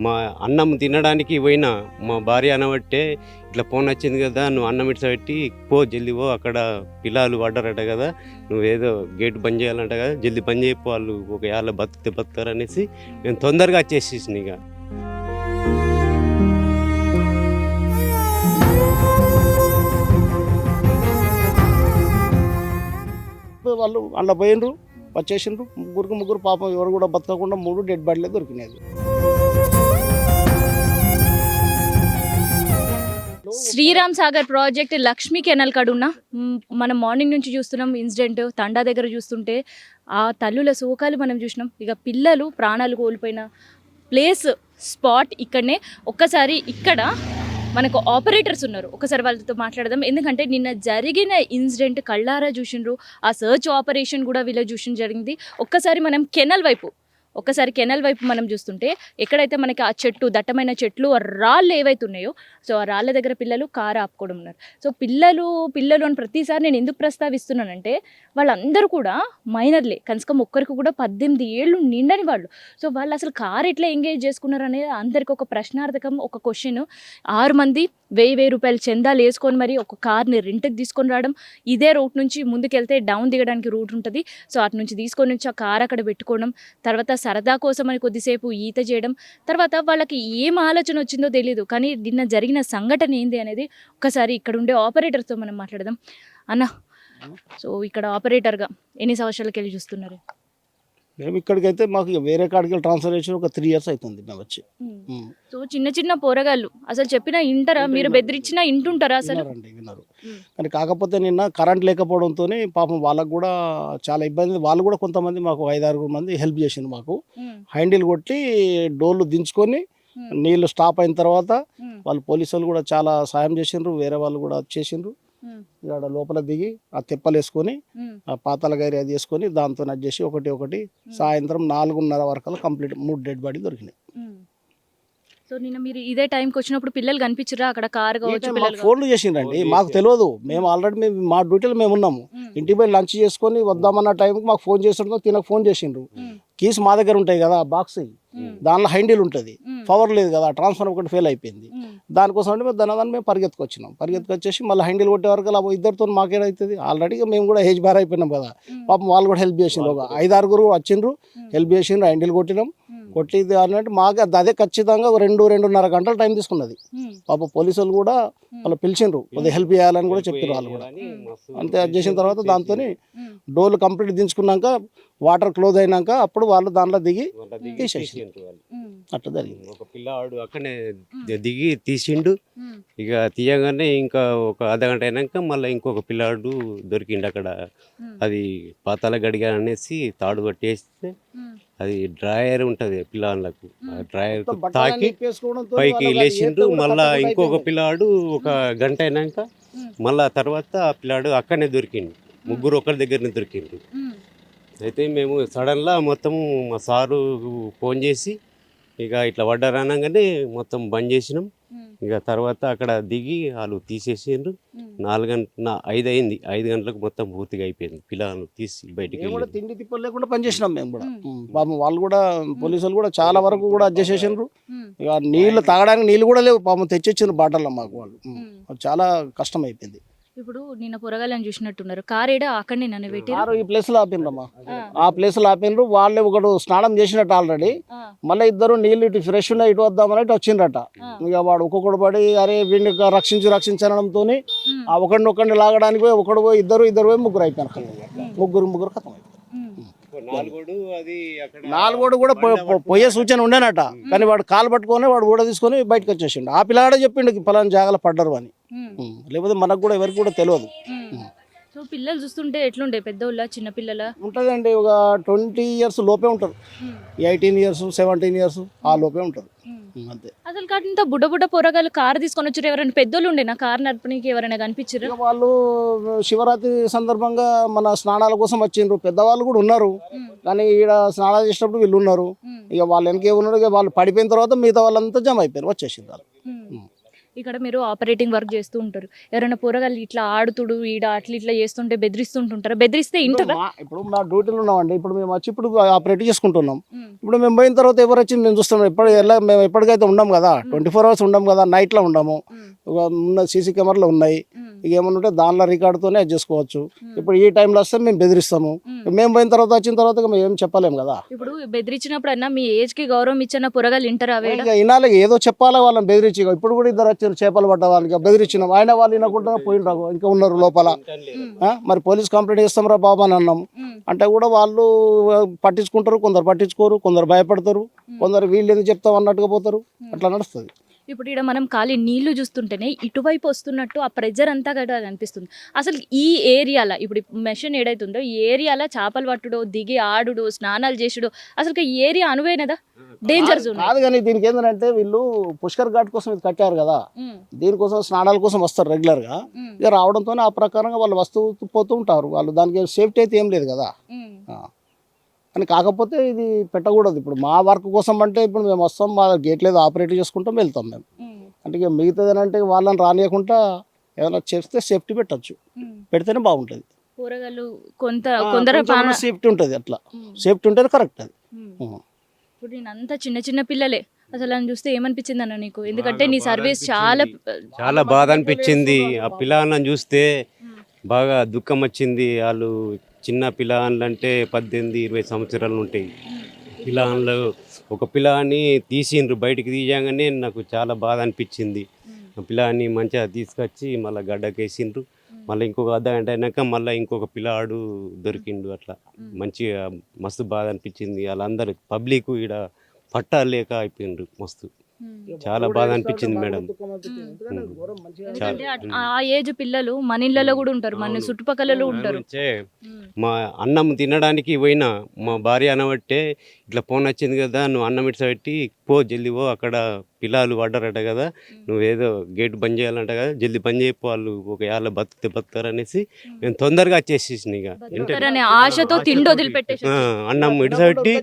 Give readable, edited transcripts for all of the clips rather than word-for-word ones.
మా అన్నం తినడానికి పోయినా మా భార్య అనబట్టే ఇట్లా ఫోన్ వచ్చింది కదా, నువ్వు అన్నం ఇట్సబెట్టి పో జల్దీ పో, అక్కడ పిల్లలు పడ్డారట కదా, నువ్వేదో గేట్ బంద్ చేయాలంట కదా, జల్దీ బంద్ చేయపో, వాళ్ళు ఒక ఏళ్ళ బతికితే బతుకుతారు అనేసి నేను తొందరగా వచ్చేసేసిన. ఇక వాళ్ళు అందులో పోయినరు, వచ్చేసిండ్రు. ముగ్గురు పాపం ఎవరు కూడా బతకకుండా 3 డెడ్ బాడీలే దొరికినాయి. శ్రీరామ్ సాగర్ ప్రాజెక్ట్ లక్ష్మీ కెనాల్ కాడున్న మనం మార్నింగ్ నుంచి చూస్తున్నాం ఇన్సిడెంట్. తండా దగ్గర చూస్తుంటే ఆ తల్లుల శోకాలు మనం చూసినాం. ఇక పిల్లలు ప్రాణాలు కోల్పోయిన ప్లేస్ స్పాట్ ఇక్కడనే. ఒక్కసారి ఇక్కడ మనకు ఆపరేటర్స్ ఉన్నారు, ఒకసారి వాళ్ళతో మాట్లాడదాం. ఎందుకంటే నిన్న జరిగిన ఇన్సిడెంట్ కళ్ళారా చూసిండ్రు, ఆ సర్చ్ ఆపరేషన్ కూడా వీళ్ళు చూసిన జరిగింది. ఒక్కసారి మనం కెనాల్ వైపు మనం చూస్తుంటే ఎక్కడైతే మనకి ఆ చెట్టు, దట్టమైన చెట్లు, రాళ్ళు ఏవైతే ఉన్నాయో, సో ఆ రాళ్ళ దగ్గర పిల్లలు కారు ఆపుకోవడం ఉన్నారు. సో పిల్లలు అని ప్రతిసారి నేను ఎందుకు ప్రస్తావిస్తున్నానంటే వాళ్ళందరూ కూడా మైనర్లే, కనీసం ఒక్కరికి కూడా 18 ఏళ్ళు నిండని వాళ్ళు. సో వాళ్ళు అసలు కారు ఎట్లా ఎంగేజ్ చేసుకున్నారు అనేది అందరికి ఒక ప్రశ్నార్థకం, ఒక క్వశ్చన్. 6 మంది 1000 రూపాయలు చందాలు వేసుకొని మరి ఒక కార్ని రెంట్కి తీసుకొని రావడం. ఇదే రూట్ నుంచి ముందుకెళ్తే డౌన్ దిగడానికి రూట్ ఉంటుంది, సో అటు నుంచి తీసుకొని వచ్చి ఆ కార్ అక్కడ పెట్టుకోవడం, తర్వాత సరదా కోసం అని కొద్దిసేపు ఈత చేయడం, తర్వాత వాళ్ళకి ఏం ఆలోచన వచ్చిందో తెలియదు. కానీ నిన్న జరిగిన సంఘటన ఏంది అనేది ఒకసారి ఇక్కడ ఉండే ఆపరేటర్తో మనం మాట్లాడదాం. అన్న, సో ఇక్కడ ఆపరేటర్గా ఎన్ని సంవత్సరాలకి వెళ్ళి చూస్తున్నారు? మేము ఇక్కడికైతే మాకు వేరే కాడికి వెళ్ళి ట్రాన్స్ఫర్ చేసి ఒక 3 years అవుతుంది మేము వచ్చి. సో చిన్న పోరగాళ్ళు అసలు చెప్పినా ఇంటారా? మీరు బెదిరించినా ఇంటుంటారా అసలు? విన్నారు. కానీ కాకపోతే నిన్న కరెంట్ లేకపోవడంతో పాపం వాళ్ళకు కూడా చాలా ఇబ్బంది. వాళ్ళు కూడా కొంతమంది మాకు 5-6 మంది హెల్ప్ చేసింది. మాకు హ్యాండిల్ కొట్టి డోర్లు దించుకొని నీళ్ళు స్టాప్ అయిన తర్వాత వాళ్ళు పోలీసులు కూడా చాలా సాయం చేసిండ్రు. వేరే వాళ్ళు కూడా చేసిండ్రు. ఇక్కడ లోపల దిగి ఆ తెప్పలు వేసుకొని ఆ పాతాల గైరి అది వేసుకొని దాంతో చేసి ఒకటి సాయంత్రం 4:30 వరకు కంప్లీట్ 3 డెడ్ బాడీ దొరికినాయి. సో నిన్న మీరు ఇదే టైంకి వచ్చినప్పుడు పిల్లలు కనిపించరా అక్కడ? కారు కావచ్చు, ఫోన్లు చేసిండ్రండి, మాకు తెలియదు. మేము ఆల్రెడీ మా డ్యూటీలో మేము ఉన్నాము. ఇంటికి పోయి లంచ్ చేసుకొని వద్దామన్న టైంకి మాకు ఫోన్ చేస్తుండో తినకు ఫోన్ చేసిండ్రు. కీస్ మా దగ్గర ఉంటాయి కదా, బాక్స్ దానిలో హ్యాండిల్ ఉంటుంది, పవర్ లేదు కదా, ట్రాన్స్ఫర్ ఒకటి ఫెయిల్ అయిపోయింది. దానికోసం అంటే మేము పరిగెత్తుకొచ్చేసి మళ్ళీ హ్యాండిల్ కొట్టే వరకు అలా ఇద్దరితో మాకేదవుతుంది. ఆల్రెడీ మేము కూడా ఏజ్ బార్ అయిపోయినాం కదా, పాపం వాళ్ళు కూడా హెల్ప్ చేసిండ్రు. ఒక 5-6 వచ్చిండ్రు, హెల్ప్ చేసిండ్రు, హ్యాండిల్ కొట్టినాం. కొట్టిది అన్నట్టు మాకు అదే ఖచ్చితంగా 2-2.5 గంటల టైం తీసుకున్నది. పాప పోలీసులు కూడా వాళ్ళు పిలిచిండ్రు, కొద్దిగా హెల్ప్ చేయాలని కూడా చెప్పారు వాళ్ళు కూడా. అంతే అది చేసిన తర్వాత దాంతో డోర్లు కంప్లీట్ దించుకున్నాక వాటర్ క్లోజ్ అయినాక అప్పుడు వాళ్ళు దాంట్లో దిగి తీసేసి అట్లా జరిగింది. ఒక పిల్లవాడు అక్కడనే దిగి తీసిండు. ఇక తీయగానే ఇంకా ఒక అర్ధగంట అయినాక మళ్ళీ ఇంకొక పిల్లాడు దొరికిండు అక్కడ. అది పాతాల గడిగా అనేసి తాడు కట్టేస్తే అది డ్రాయర్ ఉంటుంది పిల్లలకు, ఆ డ్రాయర్ తాకి పైకి లేచిండు. మళ్ళా ఇంకొక పిల్లాడు ఒక గంట అయినాక మళ్ళా తర్వాత ఆ పిల్లాడు అక్కడనే దొరికిండు. 3 ఒకరి దగ్గరనే దొరికిండు. అయితే మేము సడన్గా మొత్తము మా సారు ఫోన్ చేసి ఇక ఇట్లా పడ్డారు అనగానే మొత్తం బంద్ చేసినాం. ఇక తర్వాత అక్కడ దిగి వాళ్ళు తీసేసిండ్రు. 5 అయింది, 5 గంటలకు మొత్తం పూర్తిగా అయిపోయింది. పిల్లలు తీసి బయటికి తిండి తిప్పలు లేకుండా పనిచేసినాం మేము కూడా. పాపం వాళ్ళు కూడా పోలీసులు కూడా చాలా వరకు కూడా అడ్జస్ట్ చేసిండ్రు. ఇక నీళ్ళు తాగడానికి నీళ్ళు కూడా లేవు, పాపం తెచ్చిచ్చిండ్రు బాటల్లో మాకు. వాళ్ళు చాలా కష్టం అయిపోయింది. ఇప్పుడు నిన్న పొరగాలని చూసినట్టున్నారు, కారు ఏడా అక్కడనే నన్ను పెట్టి ఈ ప్లేస్ లో ఆపిండ్రమ్మా, ఆ ప్లేస్ లో ఆపిండ్రు. వాళ్ళే ఒకడు స్నానం చేసినట్టు ఆల్రెడీ, మళ్ళీ ఇద్దరు నీళ్ళు ఇటు ఫ్రెష్ ఉన్నాయి ఇటు వద్దామని వచ్చిండ్రట. ఇక వాడు ఒక్కొక్కడు పడి అరే వీడిని రక్షించడంతో ఆ ఒకడిని లాగడానికి పోయి ఒకడు పోయి ఇద్దరు పోయి 3 అయిపోయినారు. ముగ్గురు ఖతం అయిపోయారు. 4 కూడా పోయే సూచన ఉండేనట, కానీ వాడు కాలు పట్టుకొని వాడు కూడా తీసుకొని బయటకు వచ్చేసిండు. ఆ పిల్లాడే చెప్పిండు పలానా జాగాలో పడ్డరు అని, లేకపోతే మనకు కూడా ఎవరికి కూడా తెలియదు. సో పిల్లలు చూస్తుంటే ఎట్లుండే, పెద్దోళ్ళ చిన్న పిల్లల? ఉంటుందండి, ఒక 20 years లోపే ఉంటారు, 18 years 17 years ఆ లోపే ఉంటారు అంతే. అసలు కాకుండా బుడ్డ పొరగాలు కారు తీసుకొని వచ్చారు. ఎవరైనా పెద్దోళ్ళు ఉండేనా కారు నడపడానికి? ఎవరైనా కనిపించారు? వాళ్ళు శివరాత్రి సందర్భంగా మన స్నానాల కోసం వచ్చిండ్రు. పెద్దవాళ్ళు కూడా ఉన్నారు, కానీ ఈడ స్నానాలు చేసినప్పుడు వీళ్ళు ఉన్నారు. ఇక వాళ్ళు వెనకే ఉన్నారు. ఇక వాళ్ళు పడిపోయిన తర్వాత మిగతా వాళ్ళంతా జమ అయిపోయారు, వచ్చేసింది వాళ్ళు. ఇక్కడ మీరు ఆపరేటింగ్ వర్క్ చేస్తూ ఉంటారు, ఎవరైనా పోరగాళ్ళు ఇట్లా ఆడుతుడు ఈడ అట్లా ఇట్లా చేస్తుంటే బెదిరిస్తుంటుంటారా? బెదిరిస్తే ఇంటరా? ఇప్పుడు మా డ్యూటీలో ఉన్నామండి, ఇప్పుడు మేము వచ్చి ఇప్పుడు ఆపరేట్ చేసుకుంటున్నాం. ఇప్పుడు మేము పోయిన తర్వాత ఎవరు వచ్చి మేము చూస్తాం, మేము ఎప్పటికైతే ఉండం కదా, 24 hours ఉండం కదా, నైట్లో ఉండము. ఉన్న సీసీ కెమెరాలు ఉన్నాయి, ఇక ఏమన్నా ఉంటే దానిలో రికార్డుతోనే అది చేసుకోవచ్చు. ఇప్పుడు ఈ టైంలో వస్తే మేము బెదిరిస్తాము, మేము పోయిన తర్వాత వచ్చిన తర్వాత మేము ఏం చెప్పలేము కదా. ఇప్పుడు బెదిరించినప్పుడు అన్నా మీ ఏజ్ కి గౌరవం ఇచ్చిన పోరగాళ్ళు ఇంటరా? ఇక వినాలి, ఏదో చెప్పాలి వాళ్ళని బెదిరించి. ఇప్పుడు కూడా ఇద్దరు వచ్చారు చేపలు పట్ట వాళ్ళకి బెదిరించినాం, ఆయన వాళ్ళు వినకుండా పోయినరాకు ఇంకా ఉన్నారు లోపల. మరి పోలీస్ కంప్లైంట్ చేస్తాం రా బాబా అని అన్నాం అంటే కూడా వాళ్ళు పట్టించుకుంటారు, కొందరు పట్టించుకోరు, కొందరు భయపడతారు, కొందరు వీళ్ళు ఎందుకు చెప్తాం అన్నట్టుగా పోతారు, అట్లా నడుస్తుంది. ఇప్పుడు ఇక్కడ మనం ఖాళీ నీళ్లు చూస్తుంటేనే ఇటువైపు వస్తున్నట్టు ఆ ప్రెజర్ అంతా కూడా అనిపిస్తుంది. అసలు ఈ ఏరియాలో ఇప్పుడు మెషిన్ ఏదైతుందో ఈ ఏరియాలో చేపలు పట్టుడు, దిగి ఆడుడు, స్నానాలు చేసుడు, అసలు ఈ ఏరియా అనువైనదా? డేంజర్ జోన్ కాదు. కానీ దీనికి ఏంటంటే వీళ్ళు పుష్కర్ ఘాట్ కోసం ఇది కట్టారు కదా, దీనికోసం స్నానాల కోసం వస్తారు రెగ్యులర్ గా. ఇక రావడంతో ఆ ప్రకారంగా వాళ్ళు వస్తూ పోతూ ఉంటారు. వాళ్ళు దానికి సేఫ్టీ అయితే ఏం లేదు కదా. అని కాకపోతే ఇది పెట్టకూడదు. ఇప్పుడు మా వర్క్ కోసం అంటే ఇప్పుడు మేము వస్తాం, మా గేట్ లేదు, ఆపరేట్ చేసుకుంటాం, వెళ్తాం మేము. అంటే ఇక మిగతాదేనంటే వాళ్ళని రానియకుండా ఏదైనా చేస్తే సేఫ్టీ పెట్టచ్చు, పెడితేనే బాగుంటుంది. కూరగాయలు కొందరు సేఫ్టీ ఉంటుంది, అట్లా సేఫ్టీ ఉంటేనే కరెక్ట్ అది. ఇప్పుడు నేను అంతా చిన్న చిన్న పిల్లలే, అసలు అని చూస్తే ఏమనిపించింది అన్న నీకు? ఎందుకంటే నీ సర్వీస్ చాలా బాధ అనిపించింది. ఆ పిల్లలను చూస్తే బాగా దుఃఖం వచ్చింది. వాళ్ళు చిన్న పిల్లలు అంటే 18-20 సంవత్సరాలు ఉంటాయి. పిల్లలు ఒక పిల్లని తీసిండ్రు, బయటికి తీయగానే నాకు చాలా బాధ అనిపించింది. ఆ పిల్లని మంచిగా తీసుకొచ్చి మళ్ళీ గడ్డకేసిండ్రు. మళ్ళీ ఇంకొక అర్ధగంట అయినాక మళ్ళీ ఇంకొక పిల్లాడు దొరికిండు. అట్లా మంచిగా మస్తు బాధ అనిపించింది. వాళ్ళందరూ పబ్లిక్ ఈడ పట్టాలేక అయిపోయిండ్రు. మస్తు చాలా బాధ అనిపించింది మేడం. ఆ ఏజ్ పిల్లలు మన ఇళ్ళలో కూడా ఉంటారు, మన చుట్టుపక్కలలో ఉంటారు. మా అన్నం తినడానికి పోయినా మా భార్య అనబట్టే ఇట్లా ఫోన్ వచ్చింది కదా, నువ్వు అన్నం ఇట్లా పెట్టి పో, జల్దీ పో, అక్కడ పిల్లలు పడ్డారట కదా, నువ్వేదో గేట్ బంద్ చేయాలంట కదా, జల్దీ బంద్ చేయపో, వాళ్ళు ఒక ఏళ్ళ బతుకుతే బతుకుతారు అనేసి మేము తొందరగా వచ్చేసేసిన. ఇక ఆశతో తిండి వదిలిపెట్టేసి అన్నం ఇడిస పెట్టి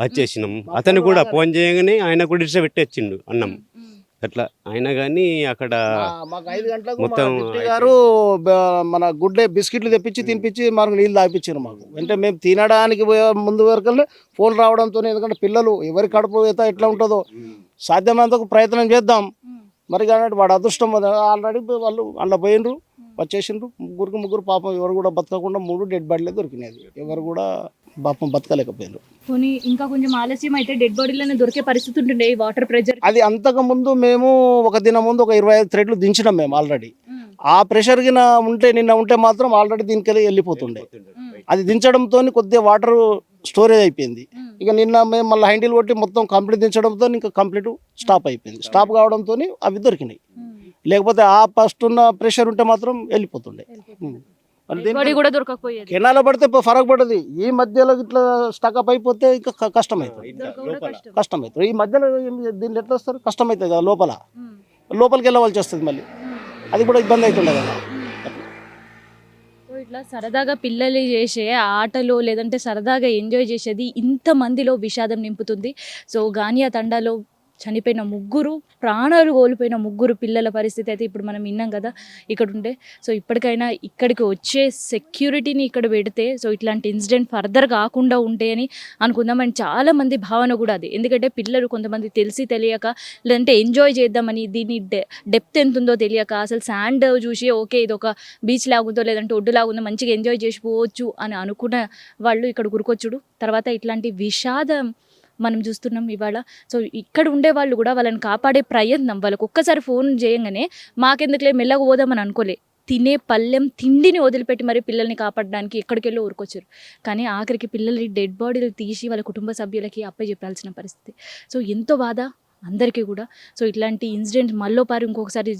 వచ్చేసినాం. అతను కూడా ఫోన్ చేయగానే ఆయన కూడా ఇడిస పెట్టి వచ్చిండు అన్నం. అట్లా అయినా కానీ అక్కడ మాకు 5 గంటలకు మొత్తం గారు మన గుడ్డే బిస్కెట్లు తెప్పించి తినిపించి మనకు నీళ్ళు తాగిపించారు మాకు. అంటే మేము తినడానికి ముందు వరకు ఫోన్ రావడంతో, ఎందుకంటే పిల్లలు ఎవరి కడుపు ఎట్లా ఉంటుందో సాధ్యమైనంత ప్రయత్నం చేద్దాం. మరి కానీ వాడు అదృష్టం, ఆల్రెడీ వాళ్ళు అందులో పోయినరు, వచ్చేసిండ్రు. ముగ్గురు పాపం ఎవరు కూడా బతకకుండా 3 డెడ్ బాడీలే దొరికినాయి. ఎవరు కూడా పాపం బతకలేకపోయినారు. పోనీ ఇంకా కొంచెం ఆలస్యం అయితే డెడ్ బాడీలోనే దొరికే పరిస్థితి ఉంటుండే ఈ వాటర్ ప్రెషర్. అది అంతకు ముందు మేము ఒక దినం ముందు ఒక 25 థ్రెడ్లు దించినాం మేము ఆల్రెడీ. ఆ ప్రెషర్ కింద నిన్న ఉంటే మాత్రం ఆల్రెడీ దీనికి వెళ్ళిపోతుండే. అది దించడంతో కొద్దిగా వాటర్ స్టోరేజ్ అయిపోయింది. ఇక నిన్న మేము మళ్ళీ హ్యాండిల్ కొట్టి మొత్తం కంప్లీట్ దించడంతో ఇంకా కంప్లీట్ స్టాప్ అయిపోయింది. స్టాప్ కావడంతో అవి దొరికినాయి. లేకపోతే ఆ ఫస్ట్ ఉన్న ప్రెషర్ ఉంటే మాత్రం వెళ్ళిపోతుండే. కెనాల పడితే ఫరక్ పడదు. ఈ మధ్యలో ఇట్లా స్టక్అప్ అయిపోతే ఇంకా కష్టమవుతుంది. ఈ మధ్యలో దీన్ని ఎట్లా వస్తారు, కష్టమవుతుంది కదా, లోపలికి వెళ్ళవలసి వస్తుంది. మళ్ళీ అది కూడా ఇబ్బంది అవుతుండే కదా. ఇట్లా సరదాగా పిల్లలు చేసే ఆటలు లేదంటే సరదాగా ఎంజాయ్ చేసేది ఇంతమందిలో విషాదం నింపుతుంది. సో గానియా తండాలో చనిపోయిన 3 ప్రాణాలు కోల్పోయిన 3 పిల్లల పరిస్థితి అయితే ఇప్పుడు మనం విన్నాం కదా ఇక్కడ ఉంటే. సో ఇప్పటికైనా ఇక్కడికి వచ్చే సెక్యూరిటీని ఇక్కడ పెడితే సో ఇట్లాంటి ఇన్సిడెంట్ ఫర్దర్ కాకుండా ఉంటాయని అనుకుందాం. అండ్ చాలామంది భావన కూడా అది. ఎందుకంటే పిల్లలు కొంతమంది తెలిసి తెలియక లేదంటే ఎంజాయ్ చేద్దామని దీని డెప్త్ ఎంత ఉందో తెలియక అసలు శాండ్ చూసి ఓకే ఇది ఒక బీచ్ లాగుందో లేదంటే ఒడ్డు లాగుందో మంచిగా ఎంజాయ్ చేసిపోవచ్చు అని అనుకున్న వాళ్ళు ఇక్కడ గురికొచ్చుడు తర్వాత ఇట్లాంటి విషాదం మనం చూస్తున్నాం ఇవాళ. సో ఇక్కడ ఉండే వాళ్ళు కూడా వాళ్ళని కాపాడే ప్రయత్నం, వాళ్ళకు ఒక్కసారి ఫోన్ చేయగానే మాకెందుకులే మెల్లగా పోదామని అనుకోలే, తినే పళ్ళెం తిండిని వదిలిపెట్టి మరి పిల్లల్ని కాపాడడానికి ఎక్కడికెళ్ళో ఊరుకొచ్చారు. కానీ ఆఖరికి పిల్లల్ని డెడ్ బాడీలు తీసి వాళ్ళ కుటుంబ సభ్యులకి అప్పచెప్పాల్సిన పరిస్థితి. సో ఎంతో బాధ అందరికీ కూడా. సో ఇట్లాంటి ఇన్సిడెంట్ మళ్ళోపారి ఇంకొకసారి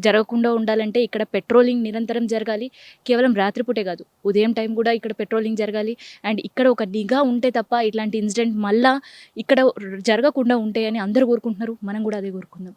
జరగకుండా ఉండాలంటే ఇక్కడ పెట్రోలింగ్ నిరంతరం జరగాలి. కేవలం రాత్రిపూటే కాదు, ఉదయం టైం కూడా ఇక్కడ పెట్రోలింగ్ జరగాలి. అండ్ ఇక్కడ ఒక నిఘా ఉంటే తప్ప ఇట్లాంటి ఇన్సిడెంట్ మళ్ళా ఇక్కడ జరగకుండా ఉంటాయని అందరూ కోరుకుంటున్నారు. మనం కూడా అదే కోరుకుందాం.